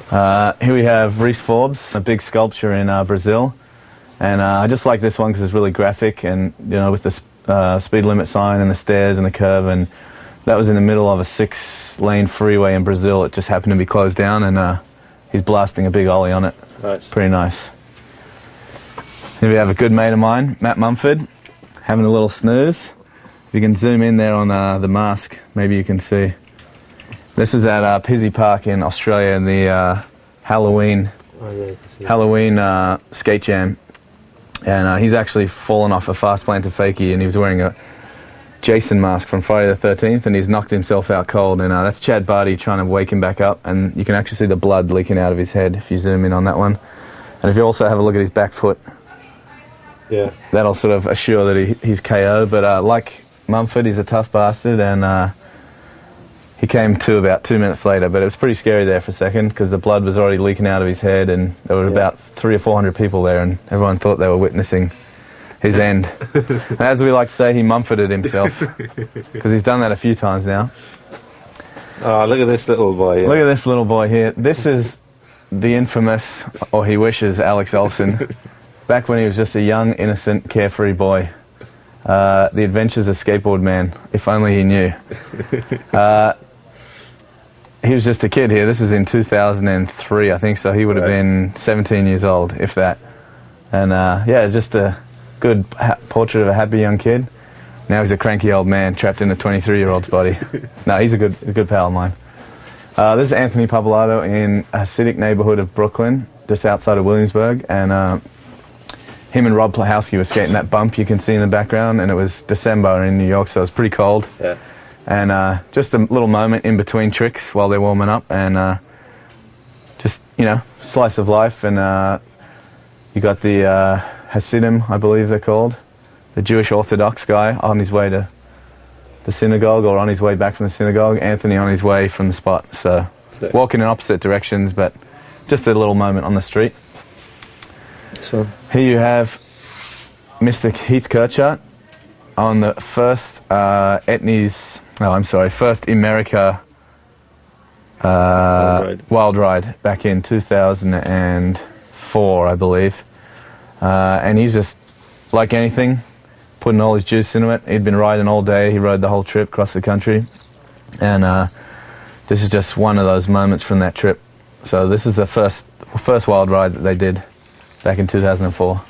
Here we have Reese Forbes, a big sculpture in Brazil, and I just like this one because it's really graphic, and with the speed limit sign and the stairs and the curve, and that was in the middle of a 6-lane freeway in Brazil. It just happened to be closed down, and he's blasting a big ollie on it. Nice. Pretty nice. Here we have a good mate of mine, Matt Mumford, having a little snooze. If you can zoom in there on the mask, maybe you can see. This is at Pizzey Park in Australia in the Halloween skate jam. And he's actually fallen off a fast planter fakie, and he was wearing a Jason mask from Friday the 13th, and he's knocked himself out cold. And that's Chad Barty trying to wake him back up, and you can actually see the blood leaking out of his head if you zoom in on that one. And if you also have a look at his back foot, yeah, that'll sort of assure that he's KO. But like Mumford, he's a tough bastard, and he came to about 2 minutes later. But it was pretty scary there for a second because the blood was already leaking out of his head, and there were about 300 or 400 people there, and everyone thought they were witnessing his end. As we like to say, he Mumforded himself because he's done that a few times now. Oh, look at this little boy. Yeah. Look at this little boy here. This is the infamous, or he wishes, Alex Olson. Back when he was just a young, innocent, carefree boy. The adventures of skateboard man, if only he knew. He was just a kid here. This is in 2003, I think, so he would have been 17 years old, if that. And yeah, just a good portrait of a happy young kid. Now he's a cranky old man trapped in a 23-year-old's body. No, he's a good pal of mine. This is Anthony Pappalardo in a Hasidic neighborhood of Brooklyn, just outside of Williamsburg, and him and Rob Plahowski were skating that bump you can see in the background, and it was December in New York, so it was pretty cold. Yeah. And just a little moment in between tricks while they're warming up, and just, slice of life. And you got the Hasidim, I believe they're called, the Jewish Orthodox guy on his way to the synagogue, or on his way back from the synagogue. Anthony on his way from the spot. So walking in opposite directions, but just a little moment on the street. So here you have Mr. Heath Kirchart on the first first America wild ride back in 2004, I believe. And he's just, like anything, putting all his juice into it. He'd been riding all day. He rode the whole trip across the country. And this is just one of those moments from that trip. So this is the first wild ride that they did back in 2004.